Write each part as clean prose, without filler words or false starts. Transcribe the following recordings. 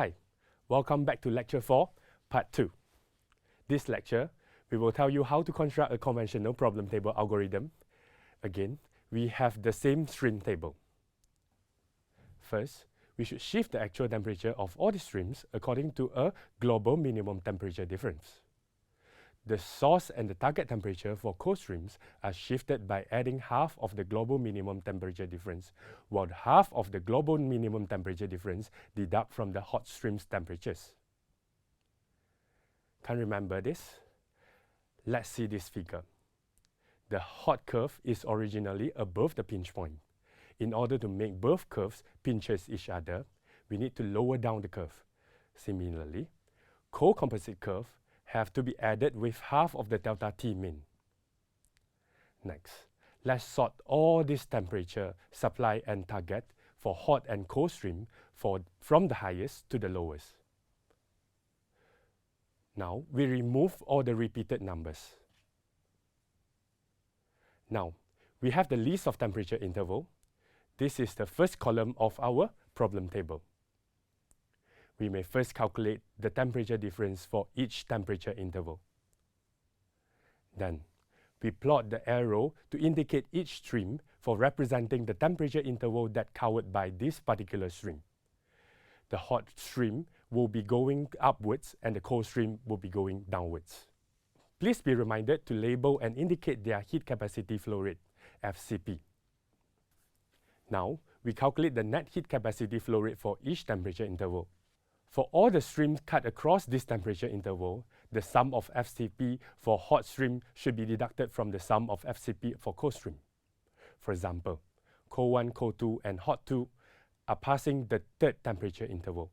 Hi, welcome back to Lecture 4, Part 2. This lecture, we will tell you how to construct a conventional problem table algorithm. Again, we have the same stream table. First, we should shift the actual temperature of all the streams according to a global minimum temperature difference. The source and the target temperature for cold streams are shifted by adding half of the global minimum temperature difference, while half of the global minimum temperature difference deduct from the hot stream's temperatures. Can't remember this? Let's see this figure. The hot curve is originally above the pinch point. In order to make both curves pinches each other, we need to lower down the curve. Similarly, cold composite curve have to be added with half of the delta T min. Next, let's sort all this temperature, supply and target for hot and cold stream from the highest to the lowest. Now, we remove all the repeated numbers. Now, we have the list of temperature interval. This is the first column of our problem table. We may first calculate the temperature difference for each temperature interval. Then, we plot the arrow to indicate each stream for representing the temperature interval that covered by this particular stream. The hot stream will be going upwards and the cold stream will be going downwards. Please be reminded to label and indicate their heat capacity flow rate, FCP. Now, we calculate the net heat capacity flow rate for each temperature interval. For all the streams cut across this temperature interval, the sum of FCP for hot stream should be deducted from the sum of FCP for cold stream. For example, cold 1, cold 2, and hot 2 are passing the third temperature interval.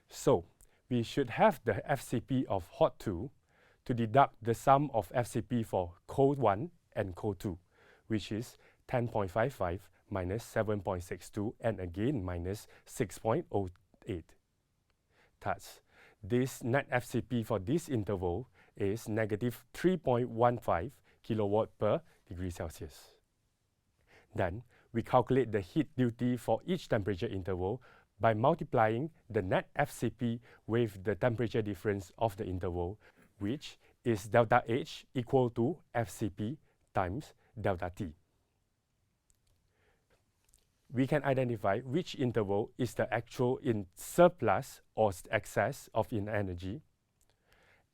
So, we should have the FCP of hot 2 to deduct the sum of FCP for cold 1 and cold 2, which is 10.55 minus 7.62 and again minus 6.08. Thus, this net FCP for this interval is negative 3.15 kilowatt per degree Celsius. Then, we calculate the heat duty for each temperature interval by multiplying the net FCP with the temperature difference of the interval, which is delta H equal to FCP times delta T. We can identify which interval is the actual in surplus or excess of energy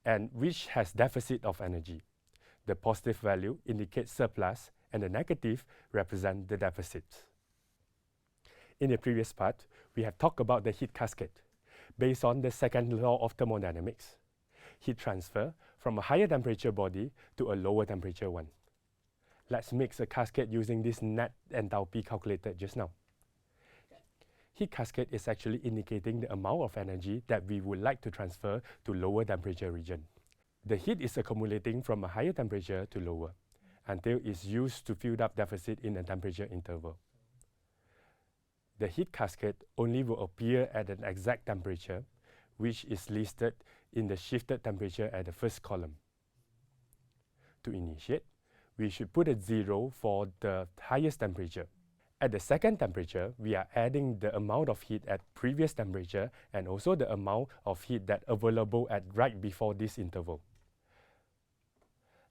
and which has deficit of energy. The positive value indicates surplus and the negative represent the deficit. In the previous part, we have talked about the heat cascade. Based on the second law of thermodynamics, heat transfer from a higher temperature body to a lower temperature one. Let's make a cascade using this net enthalpy calculated just now. Heat cascade is actually indicating the amount of energy that we would like to transfer to lower temperature region. The heat is accumulating from a higher temperature to lower until it's used to fill up deficit in a temperature interval. The heat cascade only will appear at an exact temperature, which is listed in the shifted temperature at the first column. To initiate, we should put a 0 for the highest temperature. At the second temperature, we are adding the amount of heat at previous temperature and also the amount of heat that available at right before this interval.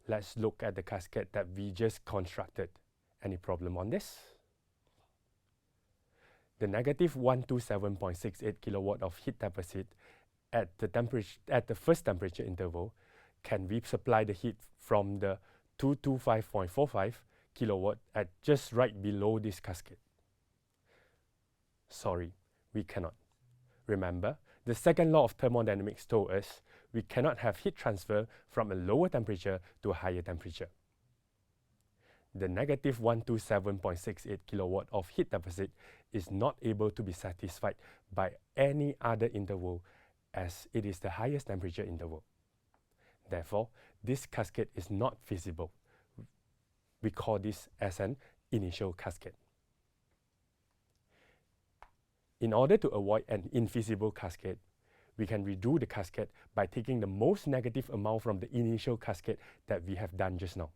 Let's look at the cascade that we just constructed. Any problem on this? The negative 127.68 kilowatt of heat deficit at the first temperature interval can we supply the heat from the 225.45 kilowatt at just right below this cascade? Sorry, we cannot. Remember, the second law of thermodynamics told us we cannot have heat transfer from a lower temperature to a higher temperature. The negative 127.68 kilowatt of heat deficit is not able to be satisfied by any other interval as it is the highest temperature interval. Therefore, this cascade is not feasible. We call this as an initial cascade. In order to avoid an infeasible cascade, we can redo the cascade by taking the most negative amount from the initial cascade that we have done just now.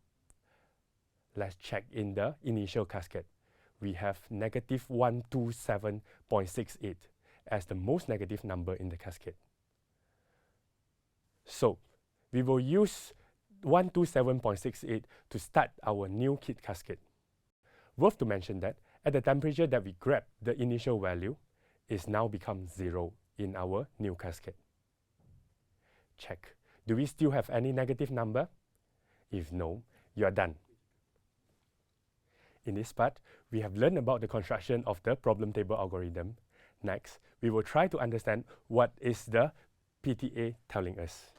Let's check in the initial cascade. We have negative 127.68 as the most negative number in the cascade. So we will use 127.68 to start our new heat cascade. Worth to mention that at the temperature that we grabbed, the initial value is now become 0 in our new cascade. Check. Do we still have any negative number? If no, you are done. In this part, we have learned about the construction of the problem table algorithm. Next, we will try to understand what is the PTA telling us.